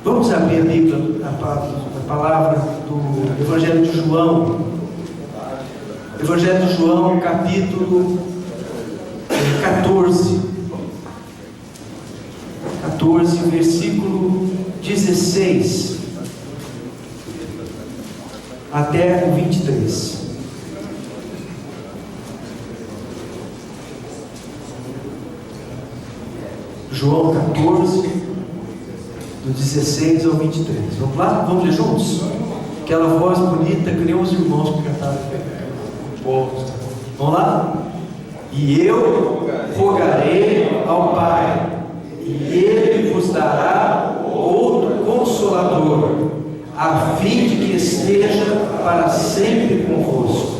Vamos abrir a Bíblia, a palavra do Evangelho de João. Evangelho de João, capítulo 14, versículo 16 até o 23. João 14, do 16 ao 23. Vamos lá? Vamos ler juntos? Aquela voz bonita que nem os irmãos que cantaram. Vamos lá? E eu rogarei ao Pai, e Ele vos dará outro Consolador, a fim de que esteja para sempre convosco.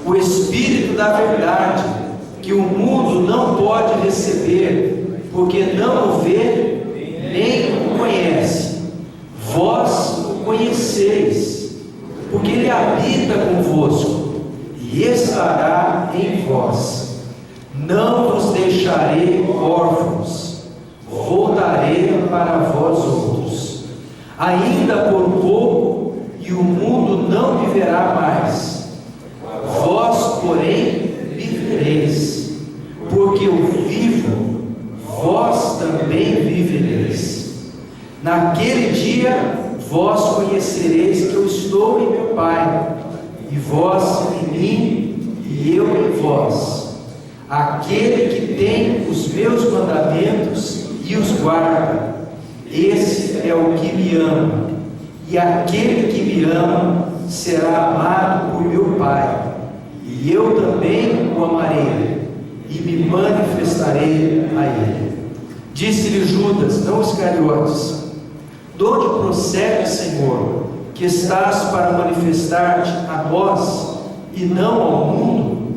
O Espírito da verdade, que o mundo não pode receber, porque não o vê, nem o conhece. Vós o conheceis, porque Ele habita convosco, e estará em vós. Não vos deixarei órfãos, voltarei para vós outros. Ainda por pouco, e o mundo não me verá mais. Vós, porém, vivereis, porque eu vivo, vós também vivereis. Naquele dia, vós conhecereis que eu estou em meu Pai, e vós em mim, e eu em vós. Aquele que tem os meus mandamentos e os guarda, esse é o que me ama, e aquele que me ama será amado por meu Pai, e eu também o amarei, e me manifestarei a ele. Disse-lhe Judas, não Iscariotes: de onde procede, Senhor, que estás para manifestar-te a nós e não ao mundo?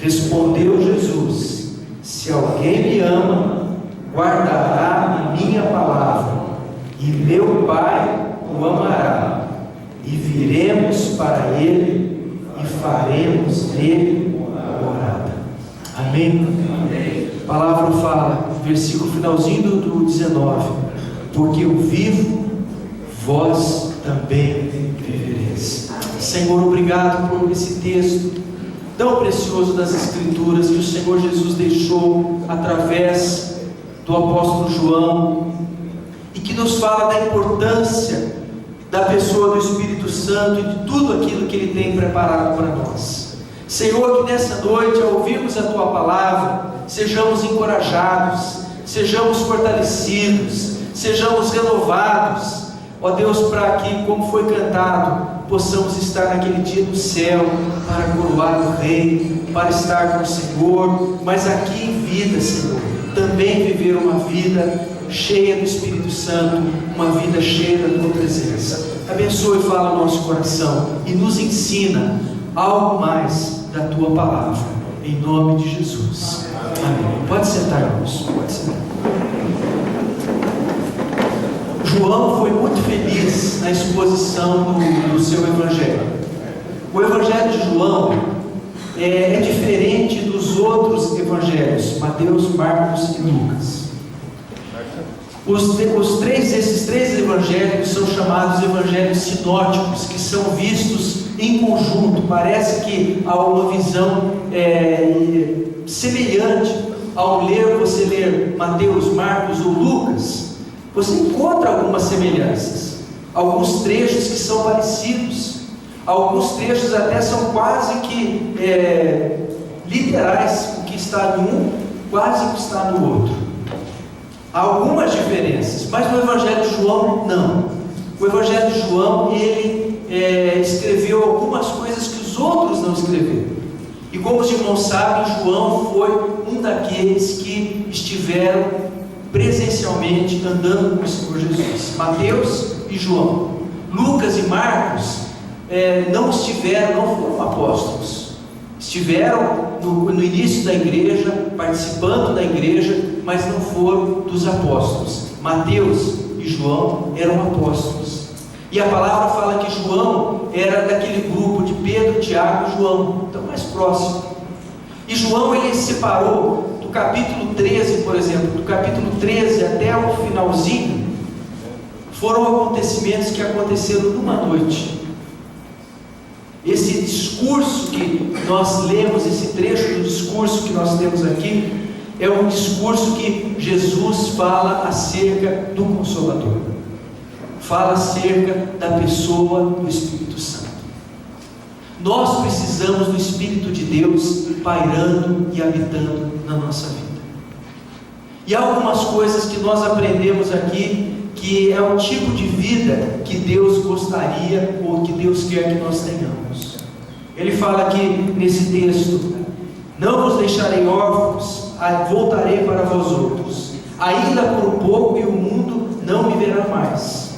Respondeu Jesus: se alguém me ama, guardará a minha palavra, e meu Pai o amará, e viremos para ele e faremos nele morada. Amém? A palavra fala, versículo finalzinho do 19: porque eu vivo, vós também vivereis. Senhor, obrigado por esse texto tão precioso das Escrituras que o Senhor Jesus deixou através do apóstolo João, e que nos fala da importância da pessoa do Espírito Santo e de tudo aquilo que Ele tem preparado para nós. Senhor, que nessa noite, ao ouvirmos a Tua palavra, sejamos encorajados, sejamos fortalecidos, sejamos renovados, ó Deus, para que, como foi cantado, possamos estar naquele dia no céu, para coroar o Rei, para estar com o Senhor, mas aqui em vida, Senhor, também viver uma vida cheia do Espírito Santo, uma vida cheia da Tua presença. Abençoe e fala no nosso coração, e nos ensina algo mais da Tua palavra, em nome de Jesus. Amém. Pode sentar, irmãos, pode sentar. João foi muito feliz na exposição do seu Evangelho. O Evangelho de João é diferente dos outros Evangelhos, Mateus, Marcos e Lucas. Esses três Evangelhos são chamados Evangelhos sinóticos, que são vistos em conjunto. Parece que há uma visão semelhante ao você ler Mateus, Marcos ou Lucas. Você encontra algumas semelhanças, alguns trechos que são parecidos, alguns trechos até são quase que literais. O que está em um, quase o que está no outro. Há algumas diferenças, mas no Evangelho de João, não. O Evangelho de João, ele escreveu algumas coisas que os outros não escreveram. E como os irmãos sabem, João foi um daqueles que estiveram presencialmente andando com o Senhor Jesus. Mateus e João. Lucas e Marcos não foram apóstolos. Estiveram no início da igreja, participando da igreja, mas não foram dos apóstolos. Mateus e João eram apóstolos. E a palavra fala que João era daquele grupo de Pedro, Tiago e João, então mais próximo. E João, ele separou do capítulo 13, por exemplo, do capítulo 13 até o finalzinho, foram acontecimentos que aconteceram numa noite. Esse discurso que nós lemos, esse trecho do discurso que nós temos aqui, é um discurso que Jesus fala acerca do Consolador, fala acerca da pessoa do Espírito Santo. Nós precisamos do Espírito de Deus pairando e habitando na nossa vida. E há algumas coisas que nós aprendemos aqui, que é o tipo de vida que Deus gostaria ou que Deus quer que nós tenhamos. Ele fala aqui nesse texto: não vos deixarei órfãos, voltarei para vós outros, ainda por um pouco e o mundo não me verá mais,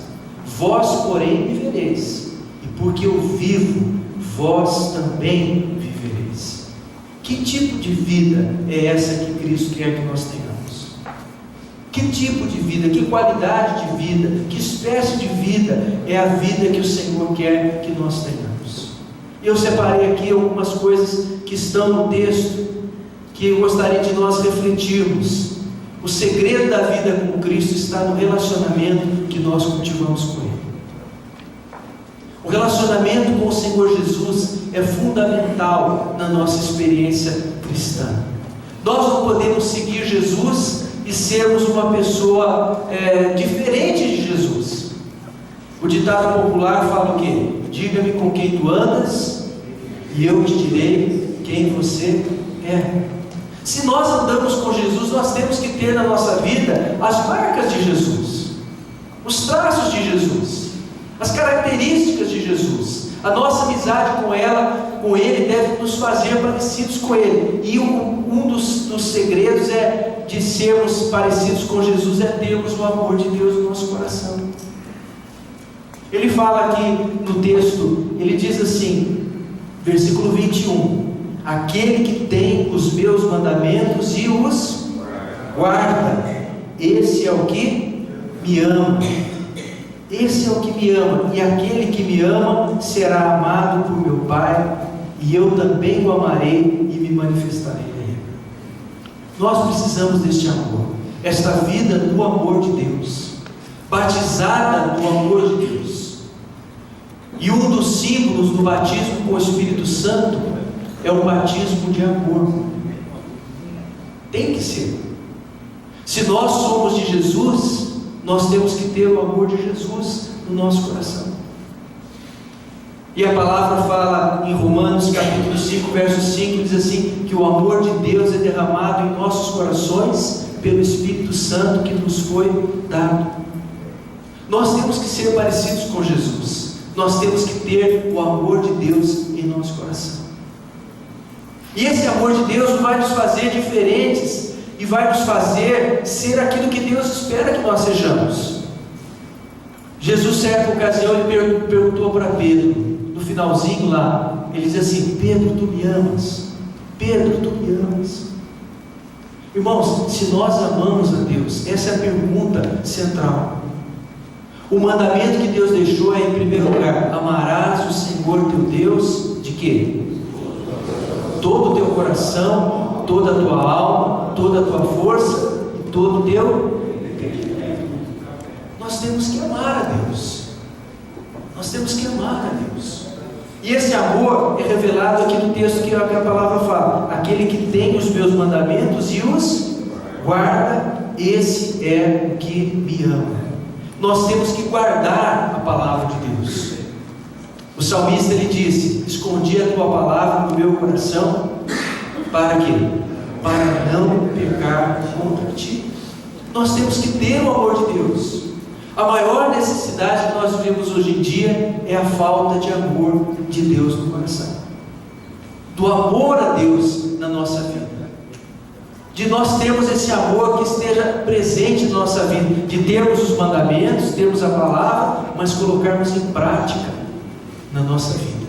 vós porém me vereis, e porque eu vivo, vós também vivereis. Que tipo de vida é essa que Cristo quer que nós tenhamos? Que tipo de vida, que qualidade de vida, que espécie de vida é a vida que o Senhor quer que nós tenhamos? Eu separei aqui algumas coisas que estão no texto, que eu gostaria de nós refletirmos. O segredo da vida com Cristo está no relacionamento que nós cultivamos com Ele. O relacionamento com o Senhor Jesus é fundamental na nossa experiência cristã. Nós não podemos seguir Jesus e sermos uma pessoa diferente de Jesus. O ditado popular fala o quê? Diga-me com quem tu andas e eu te direi quem você é. Se nós andamos com Jesus, nós temos que ter na nossa vida as marcas de Jesus, os traços de Jesus, as características de Jesus. A nossa amizade com Ele deve nos fazer parecidos com Ele. E um dos segredos de sermos parecidos com Jesus é termos o amor de Deus no nosso coração. Ele fala aqui no texto, ele diz assim, versículo 21, aquele que tem os meus mandamentos e os guarda, esse é o que me ama. Esse é o que me ama, e aquele que me ama será amado por meu Pai, e eu também o amarei e me manifestarei a Ele. Nós precisamos deste amor, esta vida do amor de Deus, batizada do amor de Deus. E um dos símbolos do batismo com o Espírito Santo é o batismo de amor. Tem que ser. Se nós somos de Jesus, nós temos que ter o amor de Jesus no nosso coração. E a palavra fala em Romanos capítulo 5, verso 5, diz assim, que o amor de Deus é derramado em nossos corações pelo Espírito Santo que nos foi dado. Nós temos que ser parecidos com Jesus. Nós temos que ter o amor de Deus em nosso coração. E esse amor de Deus vai nos fazer diferentes e vai nos fazer ser aquilo que Deus espera que nós sejamos. Jesus, certa ocasião, ele perguntou para Pedro, no finalzinho lá, ele diz assim, Pedro, tu me amas? Pedro, tu me amas? Irmãos, se nós amamos a Deus, essa é a pergunta central. O mandamento que Deus deixou é, em primeiro lugar, amarás o Senhor teu Deus, de quê? Todo o teu coração, toda a tua alma, toda a tua força e todo o teu entendimento. Nós temos que amar a Deus. Nós temos que amar a Deus. E esse amor é revelado aqui no texto que a palavra fala: aquele que tem os meus mandamentos e os guarda, esse é o que me ama. Nós temos que guardar a palavra de Deus. O salmista ele disse: escondi a tua palavra no meu coração, para quê? Para não pecar contra ti. Nós temos que ter o amor de Deus. A maior necessidade que nós vivemos hoje em dia é a falta de amor de Deus no coração, do amor a Deus na nossa vida, de nós termos esse amor que esteja presente na nossa vida, de termos os mandamentos, termos a palavra, mas colocarmos em prática na nossa vida.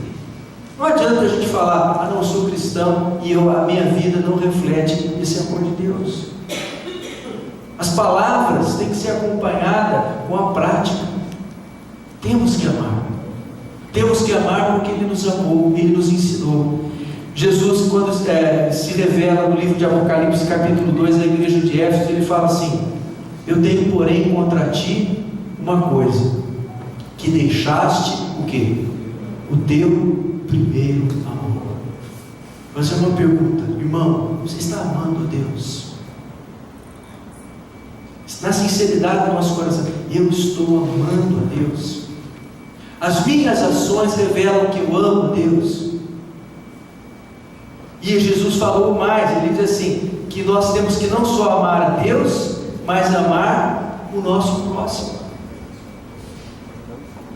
Não adianta a gente falar, não, eu sou cristão e a minha vida não reflete esse amor de Deus. As palavras têm que ser acompanhadas com a prática. Temos que amar. Temos que amar porque Ele nos amou, Ele nos ensinou. Jesus, quando se revela no livro de Apocalipse, capítulo 2, da igreja de Éfeso, Ele fala assim: eu tenho, porém, contra ti uma coisa, que deixaste o quê? O teu primeiro amor. Mas é uma pergunta, irmão, você está amando a Deus? Na sinceridade do nosso coração, eu estou amando a Deus? As minhas ações revelam que eu amo a Deus? E Jesus falou mais, ele diz assim, que nós temos que não só amar a Deus, mas amar o nosso próximo.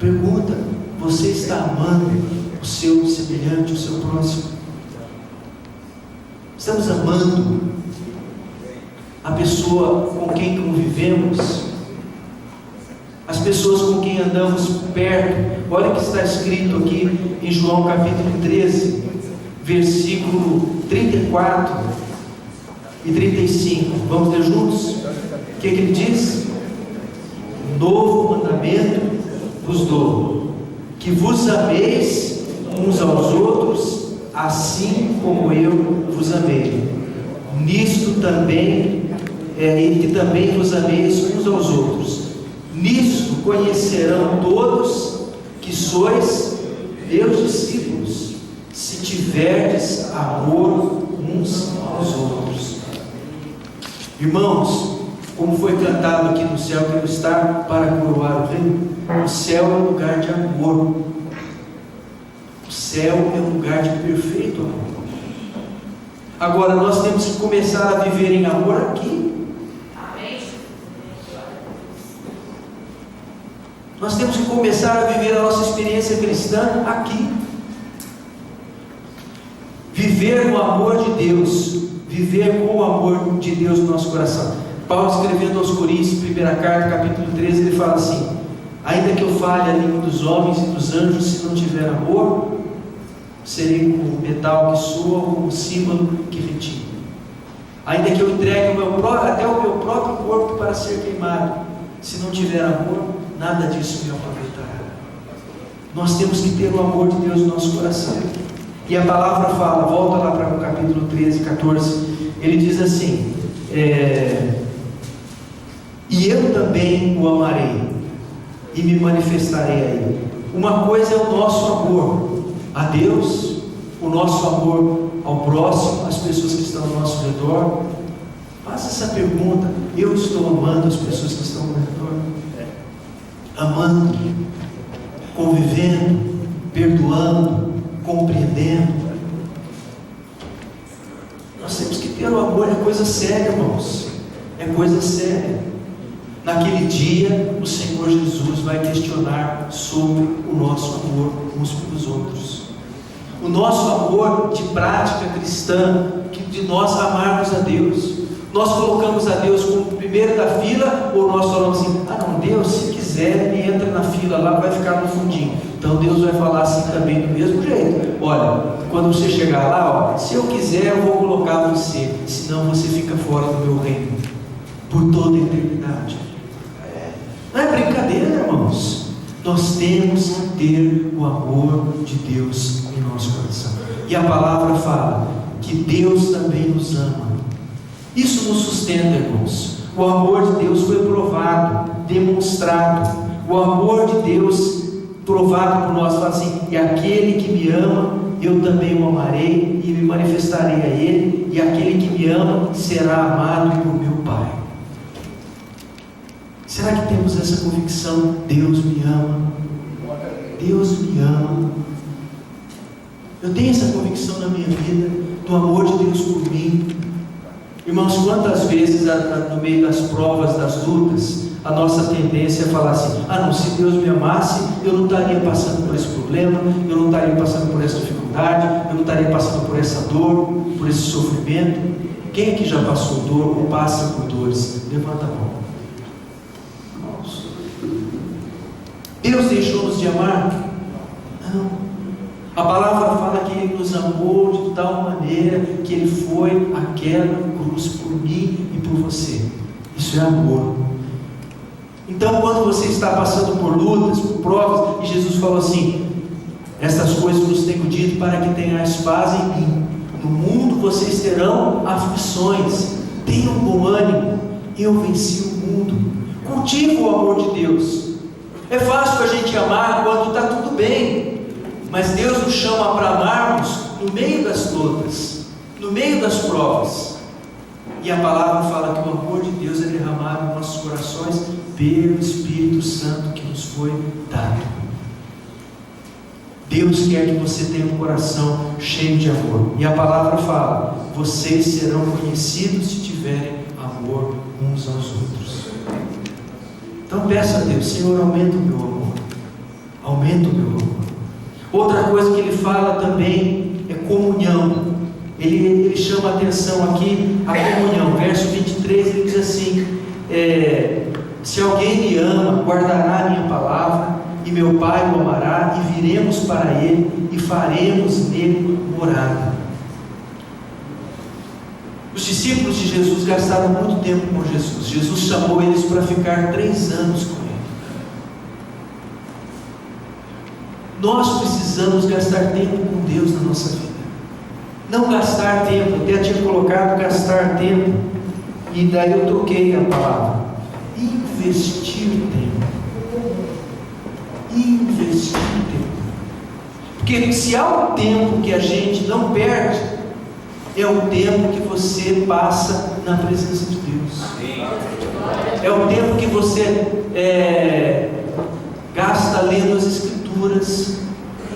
Pergunta, você está amando o seu semelhante, o seu próximo? Estamos amando a pessoa com quem convivemos, as pessoas com quem andamos perto? Olha o que está escrito aqui em João capítulo 13, versículo 34 e 35. Vamos ler juntos? O que ele diz? Novo mandamento vos dou, que vos ameis uns aos outros, assim como eu vos amei. Nisto também, e que também vos ameis uns aos outros. Nisto conhecerão todos que sois meus discípulos, se tiverdes amor uns aos outros. Irmãos, como foi cantado aqui no céu, que não está para coroar o reino, o céu é um lugar de amor. O céu é um lugar de perfeito amor. Agora nós temos que começar a viver em amor aqui. Nós temos que começar a viver a nossa experiência cristã aqui. Viver no amor de Deus, viver com o amor de Deus no nosso coração. Paulo, escrevendo aos Coríntios, primeira carta, capítulo 13, ele fala assim: ainda que eu fale a língua dos homens e dos anjos, se não tiver amor, serei como metal que soa, ou como símbolo que retine. Ainda que eu entregue até o meu próprio corpo para ser queimado, se não tiver amor, nada disso me aproveitará. Nós temos que ter o amor de Deus no nosso coração. E a palavra fala, volta lá para o capítulo 13, 14, ele diz assim: e eu também o amarei, e me manifestarei a ele. Uma coisa é o nosso amor a Deus, o nosso amor ao próximo, às pessoas que estão ao nosso redor. Faça essa pergunta: eu estou amando as pessoas que estão ao meu redor? Amando, convivendo, perdoando, compreendendo. Nós temos que ter o amor. É coisa séria, irmãos, é coisa séria. Naquele dia o Senhor Jesus vai questionar sobre o nosso amor uns pelos outros, o nosso amor de prática cristã, de nós amarmos a Deus. Nós colocamos a Deus como o primeiro da fila, ou nós falamos assim: ah não, Deus, se quiser, ele entra na fila lá, vai ficar no fundinho. Então Deus vai falar assim também, do mesmo jeito: olha, quando você chegar lá, ó, se eu quiser eu vou colocar você, senão você fica fora do meu reino por toda a eternidade. Não é brincadeira, irmãos. Nós temos que ter o amor de Deus em nosso coração. E a palavra fala que Deus também nos ama. Isso nos sustenta, irmãos. O amor de Deus foi provado, demonstrado. O amor de Deus provado por nós, fala assim: e aquele que me ama, eu também o amarei e me manifestarei a ele, e aquele que me ama será amado por meu Pai. Será que temos essa convicção? Deus me ama. Deus me ama. Eu tenho essa convicção na minha vida, do amor de Deus por mim. Irmãos, quantas vezes no meio das provas, das lutas, a nossa tendência é falar assim: ah não, se Deus me amasse, eu não estaria passando por esse problema, eu não estaria passando por essa dificuldade, eu não estaria passando por essa dor, por esse sofrimento. Quem aqui já passou dor ou passa por dores? Levanta a mão. Deus deixou-nos de amar? Não. A palavra fala que Ele nos amou de tal maneira que Ele foi àquela cruz por mim e por você. Isso é amor. Então, quando você está passando por lutas, por provas, e Jesus falou assim: estas coisas vos tenho dito para que tenhais paz em mim. No mundo vocês terão aflições. Tenham bom ânimo. Eu venci o mundo. Cultive o amor de Deus. É fácil a gente amar quando está tudo bem, mas Deus nos chama para amarmos no meio das lutas, no meio das provas. E a palavra fala que o amor de Deus é derramado em nossos corações pelo Espírito Santo que nos foi dado. Deus quer que você tenha um coração cheio de amor. E a palavra fala: vocês serão conhecidos se tiverem amor uns aos outros. Então peça a Deus: Senhor, aumenta o meu amor. Aumenta o meu amor. Outra coisa que ele fala também é comunhão. Ele chama a atenção aqui, a comunhão. Verso 23, ele diz assim: se alguém me ama, guardará a minha palavra, e meu Pai o amará, e viremos para ele, e faremos nele morada. Os discípulos de Jesus gastaram muito tempo com Jesus. Jesus chamou eles para ficar 3 anos com ele. Nós precisamos gastar tempo com Deus na nossa vida. Não gastar tempo, eu tinha colocado gastar tempo, e daí eu troquei a palavra. Investir tempo. Investir tempo. Porque se há um tempo que a gente não perde, é o tempo que você passa na presença de Deus. É o tempo que você gasta lendo as Escrituras,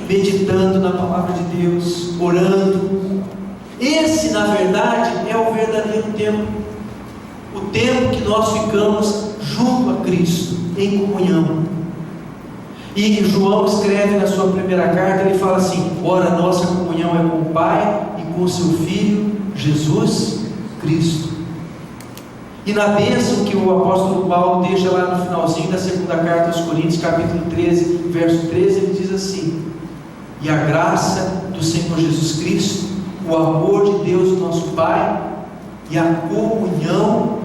meditando na palavra de Deus, orando. Esse, na verdade, é o verdadeiro tempo. O tempo que nós ficamos junto a Cristo, em comunhão. E João escreve na sua primeira carta, ele fala assim: ora, nossa comunhão é com o Pai e com o seu Filho, Jesus Cristo. E na bênção que o apóstolo Paulo deixa lá no finalzinho da segunda carta aos Coríntios, capítulo 13, verso 13, ele diz assim: e a graça do Senhor Jesus Cristo, o amor de Deus, nosso Pai, e a comunhão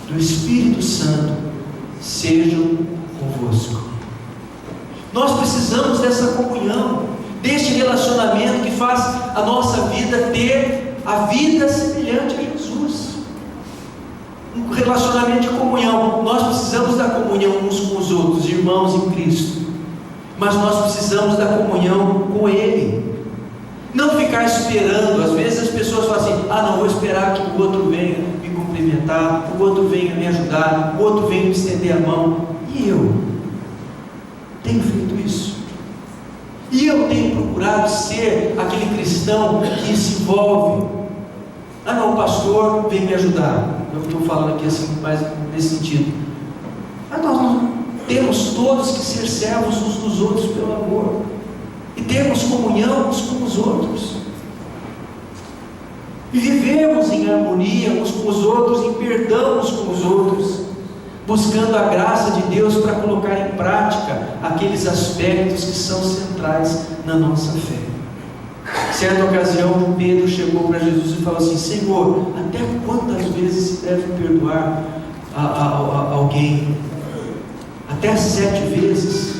do Espírito Santo sejam convosco. Nós precisamos dessa comunhão, deste relacionamento que faz a nossa vida ter a vida semelhante a Jesus. Um relacionamento de comunhão. Nós precisamos da comunhão uns com os outros, irmãos em Cristo, mas nós precisamos da comunhão com Ele. Não ficar esperando. Às vezes as pessoas falam assim: não, vou esperar que o outro venha me cumprimentar, o outro venha me ajudar, o outro venha me estender a mão. E eu tenho feito isso? E eu tenho procurado ser aquele cristão que se envolve. Não, o pastor vem me ajudar. Eu estou falando aqui assim, mais nesse sentido. Nós temos todos que ser servos uns dos outros pelo amor, e termos comunhão uns com os outros, e vivermos em harmonia uns com os outros, em perdão uns com os outros, buscando a graça de Deus para colocar em prática aqueles aspectos que são centrais na nossa fé. Certa ocasião, Pedro chegou para Jesus e falou assim: Senhor, até quantas vezes se deve perdoar a alguém? Até 7 vezes?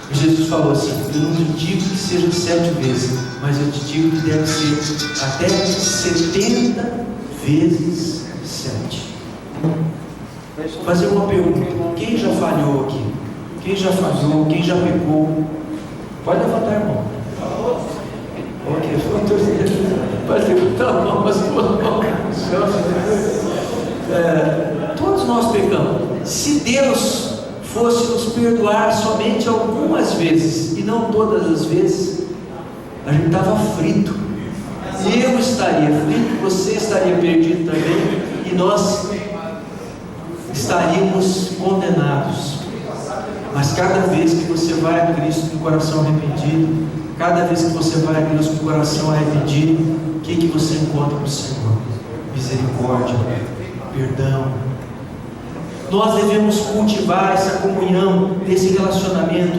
E Jesus falou assim: eu não te digo que seja 7 vezes, mas eu te digo que deve ser até 70 vezes 7. Vou fazer uma pergunta: quem já falhou aqui? Quem já falhou? Quem já pecou? Pode levantar a mão. Ok, pode levantar a mão, as 2 mãos. Todos nós pecamos. Se Deus fosse nos perdoar somente algumas vezes e não todas as vezes, a gente estava frito. Eu estaria frito, você estaria perdido também, e nós estaríamos condenados. Mas cada vez que você vai a Cristo com o coração arrependido, cada vez que você vai a Deus com o coração arrependido, o que você encontra no Senhor? Misericórdia, perdão. Nós devemos cultivar essa comunhão, esse relacionamento,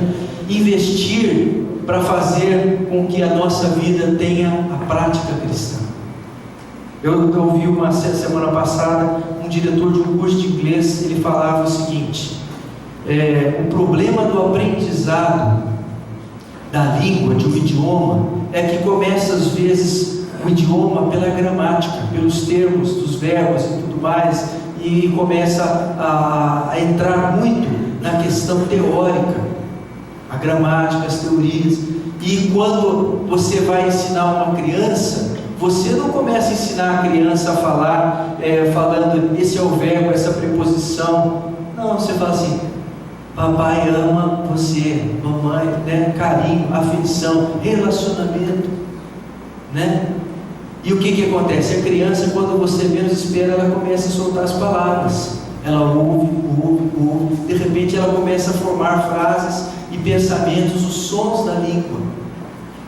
investir para fazer com que a nossa vida tenha a prática cristã. Eu ouvi uma semana passada um diretor de um curso de inglês, ele falava o seguinte: o problema do aprendizado da língua, de um idioma, é que começa às vezes o idioma pela gramática, pelos termos dos verbos e tudo mais, e começa a entrar muito na questão teórica, a gramática, as teorias. E quando você vai ensinar uma criança, você não começa a ensinar a criança a falar, falando esse é o verbo, essa preposição. Não, você fala assim: papai ama você, mamãe, né? Carinho, afeição, relacionamento, né? E o que acontece? A criança, quando você menos espera, ela começa a soltar as palavras. Ela ouve, de repente ela começa a formar frases e pensamentos, os sons da língua.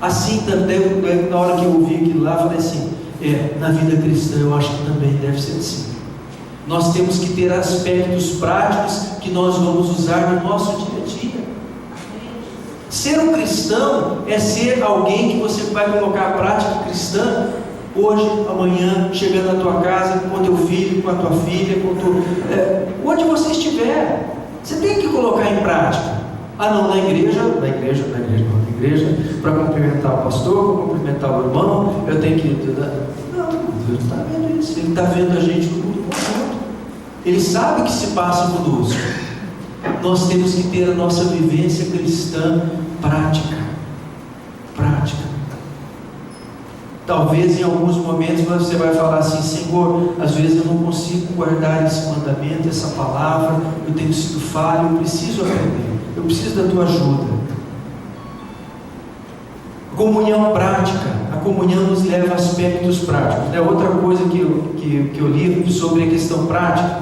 Assim também, na hora que eu ouvi aquilo lá, eu falei assim: na vida cristã eu acho que também deve ser assim. Nós temos que ter aspectos práticos que nós vamos usar no nosso dia a dia. Ser um cristão é ser alguém que você vai colocar a prática cristã hoje, amanhã, chegando na tua casa, com o teu filho, com a tua filha, onde você estiver. Você tem que colocar em prática. Ah não, na igreja, para cumprimentar o pastor, para cumprimentar o irmão, eu tenho que... Não, Deus está vendo isso. Ele está vendo a gente no mundo conjunto. Ele sabe o que se passa conosco. Nós temos que ter a nossa vivência cristã prática. Talvez em alguns momentos você vai falar assim: Senhor, às vezes eu não consigo guardar esse mandamento, essa palavra, eu tenho sido falho, eu preciso aprender, eu preciso da tua ajuda. Comunhão prática. A comunhão nos leva a aspectos práticos. Outra coisa que eu li sobre a questão prática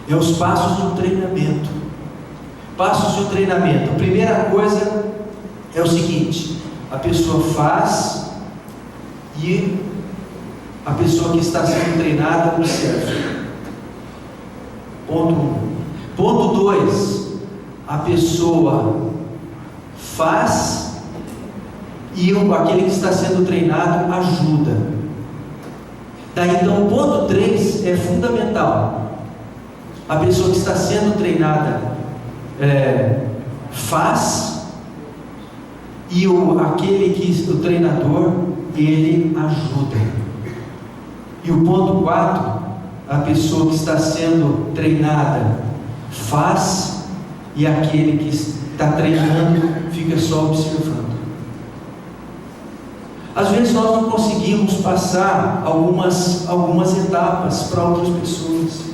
é os passos do treinamento. Passos do treinamento. A primeira coisa é o seguinte: a pessoa faz e a pessoa que está sendo treinada observa. Ponto 1. Ponto 2: a pessoa faz e aquele que está sendo treinado ajuda. Daí então o ponto 3 é fundamental. A pessoa que está sendo treinada faz e o treinador, ele ajuda. E o ponto 4: a pessoa que está sendo treinada faz e aquele que está treinando fica só observando. Às vezes nós não conseguimos passar algumas etapas para outras pessoas,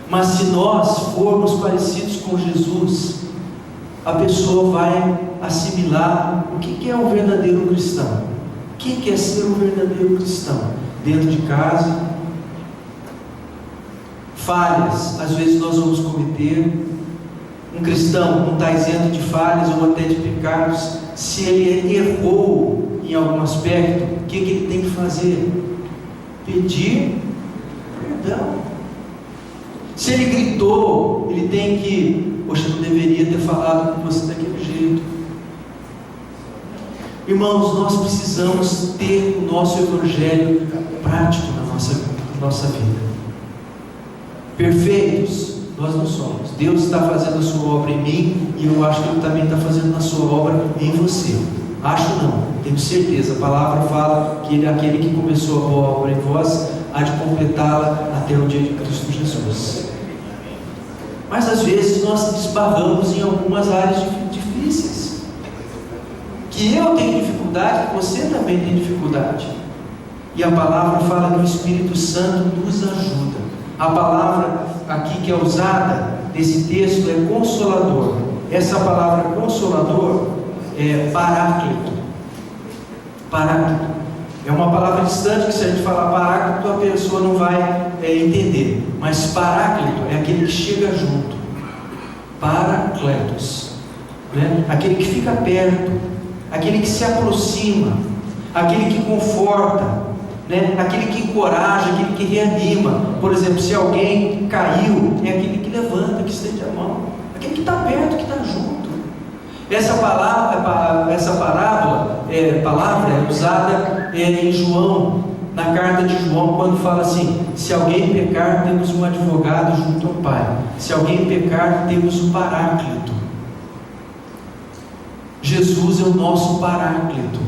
mas se nós formos parecidos com Jesus, a pessoa vai assimilar o que é um verdadeiro cristão. O que é ser um verdadeiro cristão? Dentro de casa, falhas, às vezes nós vamos cometer. Um cristão não está isento de falhas ou até de pecados. Se ele errou em algum aspecto, o que ele tem que fazer? Pedir perdão. Se ele gritou, ele tem que: poxa, eu não deveria ter falado com você daquele jeito. Irmãos, nós precisamos ter o nosso evangelho prático na nossa vida. Perfeitos nós não somos. Deus está fazendo a sua obra em mim, e eu acho que Ele também está fazendo a sua obra em você. Acho não, tenho certeza. A palavra fala que Ele é aquele que começou a boa obra em vós, há de completá-la até o dia de Cristo Jesus. Mas às vezes nós desbarramos em algumas áreas difíceis, que eu tenho dificuldade, que você também tem dificuldade, e a palavra fala que o Espírito Santo nos ajuda. A palavra aqui que é usada nesse texto é consolador. Essa palavra consolador é paráclito. Paráclito é uma palavra distante, que se a gente falar paráclito, a pessoa não vai entender. Mas paráclito é aquele que chega junto. Paracletos, né? Aquele que fica perto, aquele que se aproxima, aquele que conforta, né? Aquele que encoraja, aquele que reanima. Por exemplo, se alguém caiu, é aquele que levanta, que estende a mão, aquele que está perto, que está junto. Essa palavra é usada em João, na carta de João, quando fala assim: se alguém pecar, temos um advogado junto ao Pai. Se alguém pecar, temos o Paráclito. Jesus é o nosso Paráclito.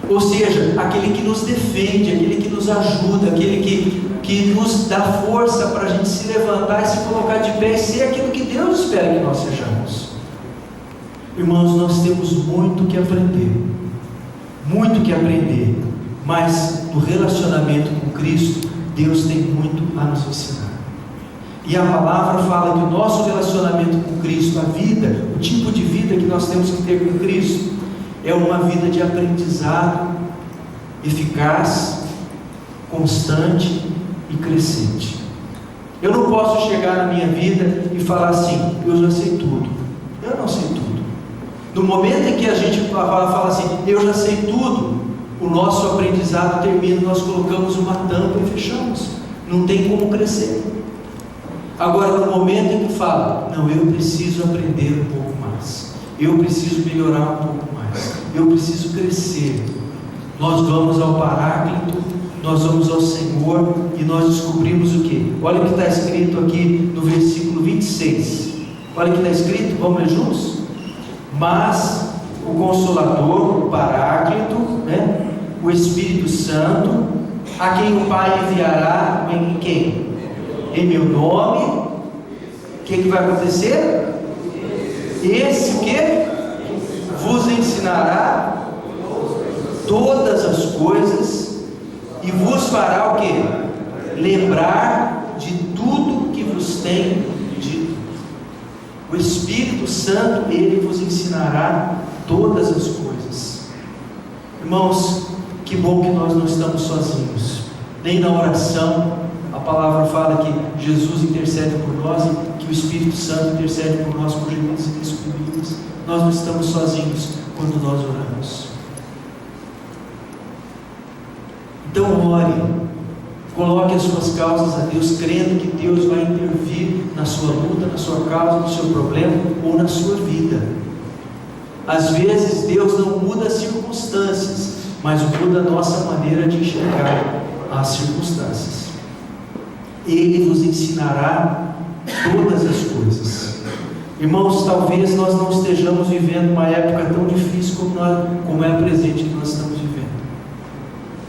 Ou seja, aquele que nos defende, aquele que nos ajuda, aquele que nos dá força para a gente se levantar e se colocar de pé e ser aquilo que Deus espera que nós sejamos. Irmãos, nós temos muito que aprender, mas no relacionamento com Cristo, Deus tem muito a nos ensinar. E a palavra fala que o nosso relacionamento com Cristo, a vida, o tipo de vida que nós temos que ter com Cristo, é uma vida de aprendizado eficaz, constante e crescente. Eu não posso chegar na minha vida e falar assim: eu já sei tudo. Eu não sei tudo. No momento em que a gente fala assim: eu já sei tudo, o nosso aprendizado termina, nós colocamos uma tampa e fechamos. Não tem como crescer. Agora, no momento em que fala: não, eu preciso aprender um pouco mais, eu preciso melhorar um pouco mais, eu preciso crescer, nós vamos ao Paráclito, nós vamos ao Senhor e nós descobrimos o que? Olha o que está escrito aqui no versículo 26. Olha o que está escrito, vamos ler juntos? Mas o Consolador, o Paráclito, né? O Espírito Santo, a quem o Pai enviará, em quem? Em meu nome, o que vai acontecer? Esse o que? Vos ensinará todas as coisas e vos fará o que? Lembrar de tudo que vos tem dito. O Espírito Santo, Ele vos ensinará todas as coisas. Irmãos, que bom que nós não estamos sozinhos, nem na oração. A palavra fala que Jesus intercede por nós e que o Espírito Santo intercede por nós por gemidos inexprimíveis. Nós não estamos sozinhos quando nós oramos. Então ore, coloque as suas causas a Deus, crendo que Deus vai intervir na sua luta, na sua causa, no seu problema ou na sua vida. Às vezes Deus não muda as circunstâncias, mas muda a nossa maneira de enxergar as circunstâncias. Ele vos ensinará todas as coisas. Irmãos, talvez nós não estejamos vivendo uma época tão difícil como é a presente que nós estamos vivendo.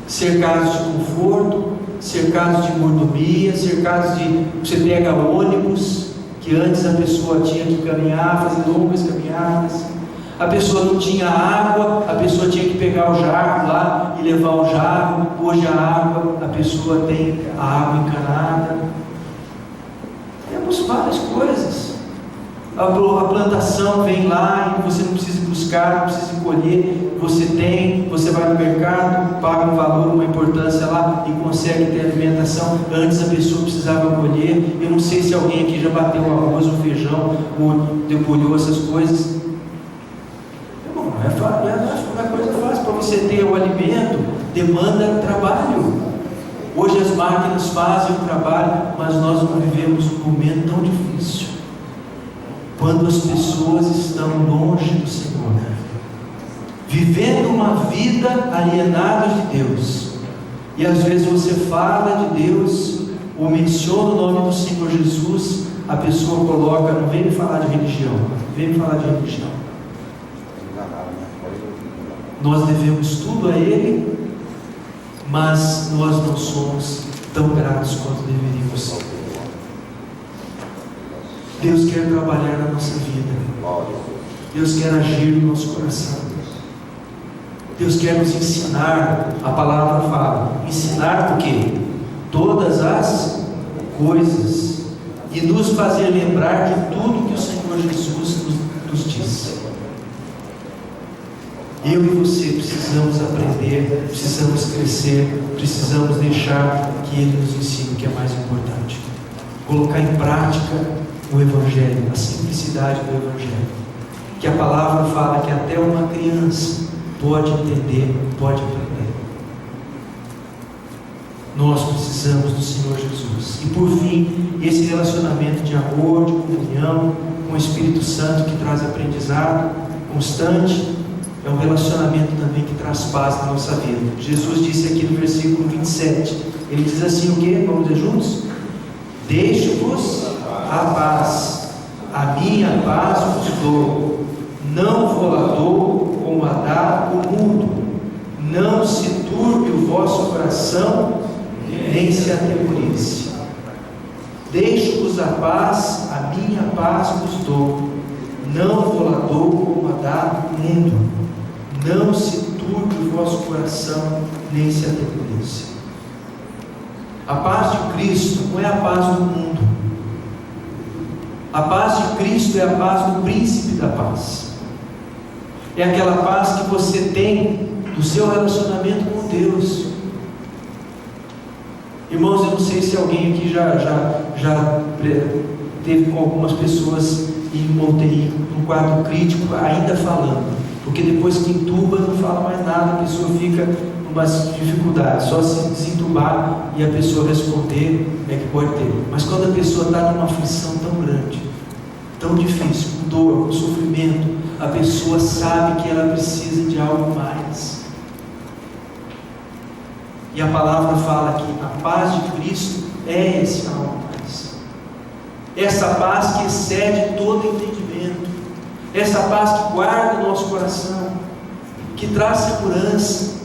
Cercados de conforto, cercados de mordomia, cercados de... Você pega ônibus, que antes a pessoa tinha que caminhar, fazer longas caminhadas. A pessoa não tinha água, a pessoa tinha que pegar o jarro lá e levar o jarro. Hoje a pessoa tem a água encanada. Temos várias coisas. A plantação vem lá e você não precisa buscar, não precisa colher. Você tem, você vai no mercado, paga um valor, uma importância lá e consegue ter alimentação. Antes a pessoa precisava colher. Eu não sei se alguém aqui já bateu o arroz, o feijão, ou debulhou essas coisas. Não é coisa fácil. Para você ter o alimento, demanda trabalho. Hoje as máquinas fazem o trabalho, mas nós não vivemos um momento tão difícil, quando as pessoas estão longe do Senhor, vivendo uma vida alienada de Deus. E às vezes você fala de Deus, ou menciona o nome do Senhor Jesus, a pessoa coloca: não vem me falar de religião, vem me falar de religião. Nós devemos tudo a Ele, mas nós não somos tão gratos quanto deveríamos ser. Deus quer trabalhar na nossa vida. Deus quer agir no nosso coração. Deus quer nos ensinar. A palavra fala: ensinar o quê? Todas as coisas, e nos fazer lembrar de tudo que o Senhor Jesus nos disse. Eu e você precisamos aprender, precisamos crescer, precisamos deixar que Ele nos ensine o que é mais importante. Colocar em prática o Evangelho, a simplicidade do Evangelho. Que a palavra fala que até uma criança pode entender, pode aprender. Nós precisamos do Senhor Jesus. E por fim, esse relacionamento de amor, de comunhão com o Espírito Santo, que traz aprendizado constante, é um relacionamento também que traz paz na nossa vida. Jesus disse aqui no versículo 27, Ele diz assim o quê? Vamos ler juntos? Deixo-vos a paz, a minha paz vos dou, não vou lá dou como a dá o mundo. Não coração, nem se atemorize. Deixo-vos a paz, a minha paz vos dou. Não vou lá dou como a dá o mundo. Não se turbe o vosso coração, nem se atemorize. A paz de Cristo não é a paz do mundo. A paz de Cristo é a paz do príncipe da paz. É aquela paz que você tem do seu relacionamento com Deus. Irmãos, eu não sei se alguém aqui já teve com algumas pessoas em UTI, num quadro crítico, ainda falando, porque depois que entuba não fala mais nada, a pessoa fica numa dificuldade, só se desentubar e a pessoa responder é que pode ter. Mas quando a pessoa está numa aflição tão grande, tão difícil, com dor, com sofrimento, a pessoa sabe que ela precisa de algo mais. E a palavra fala que a paz de Cristo é esse algo mais. Essa paz que excede todo entendimento. Essa paz que guarda o nosso coração. Que traz segurança.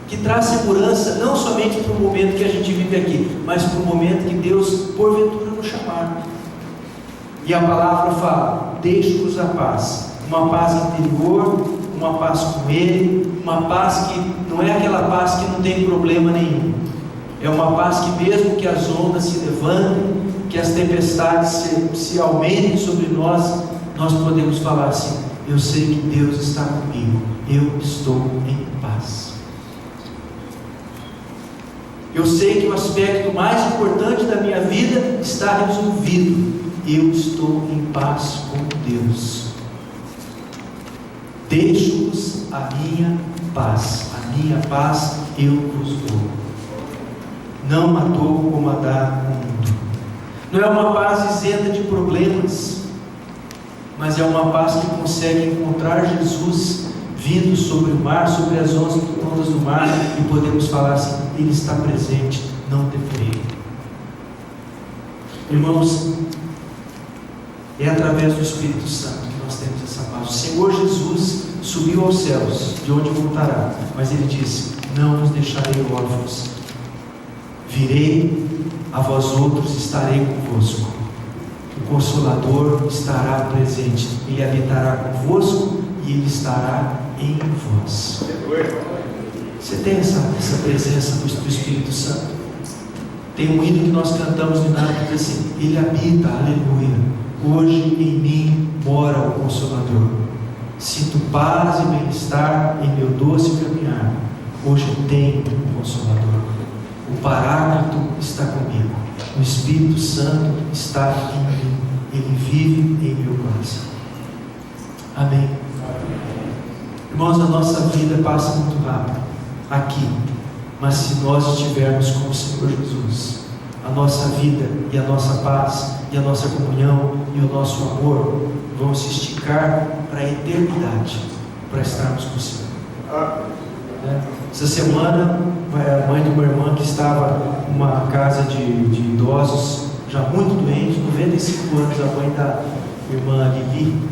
Que traz segurança não somente para o momento que a gente vive aqui, mas para o momento que Deus porventura nos chamar. E a palavra fala: deixe-vos a paz. Uma paz interior, uma paz com Ele, uma paz que não é aquela paz que não tem problema nenhum. É uma paz que mesmo que as ondas se levantem, que as tempestades se aumentem sobre nós, nós podemos falar assim: eu sei que Deus está comigo, eu estou em paz. Eu sei que o aspecto mais importante da minha vida está resolvido. Eu estou em paz com Deus. Deixo-vos a minha paz eu vos dou. Não a dou como a dá o mundo. Não é uma paz isenta de problemas, mas é uma paz que consegue encontrar Jesus vindo sobre o mar, sobre as ondas do mar, e podemos falar assim: Ele está presente, não temerei. Irmãos, é através do Espírito Santo que nós temos essa paz. O Senhor Jesus subiu aos céus, de onde voltará, mas Ele disse: não vos deixarei órfãos, virei a vós outros, estarei convosco. O Consolador estará presente, Ele habitará convosco e Ele estará em vós. Você tem essa presença do Espírito Santo? Tem um hino que nós cantamos no inário que diz assim: Ele habita, aleluia, hoje em mim mora o Consolador. Sinto paz e bem-estar em meu doce caminhar. Hoje tenho um Consolador. O Paráclito está comigo. O Espírito Santo está em mim. Ele vive em meu coração. Amém. Irmãos, a nossa vida passa muito rápido aqui, mas se nós estivermos com o Senhor Jesus, a nossa vida e a nossa paz e a nossa comunhão e o nosso amor vão se esticar para a eternidade, para estarmos com o Senhor. Essa semana, a mãe de uma irmã que estava numa casa de idosos, já muito doente, 95 anos, a mãe da irmã Lili,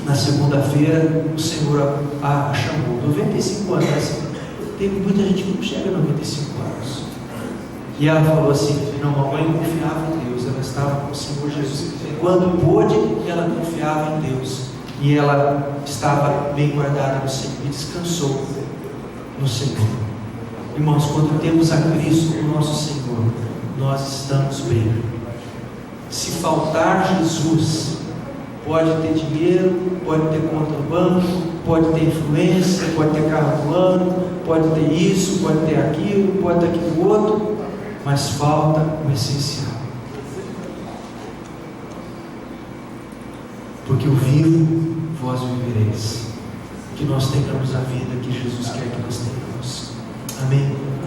na segunda-feira, o Senhor a chamou. 95 anos, tem muita gente que não chega a 95 anos. E ela falou assim: não, a mãe confiava em Deus, ela estava com o Senhor Jesus. Quando pôde, ela confiava em Deus. E ela estava bem guardada no Senhor e descansou no Senhor. Irmãos, quando temos a Cristo, o nosso Senhor, nós estamos bem. Se faltar Jesus, pode ter dinheiro, pode ter conta no banco, pode ter influência, pode ter carro do ano, pode ter isso, pode ter aquilo, pode ter aquilo outro, mas falta o essencial. Porque eu vivo, vós vivereis. Que nós tenhamos a vida que Jesus quer que nós tenhamos. Amém.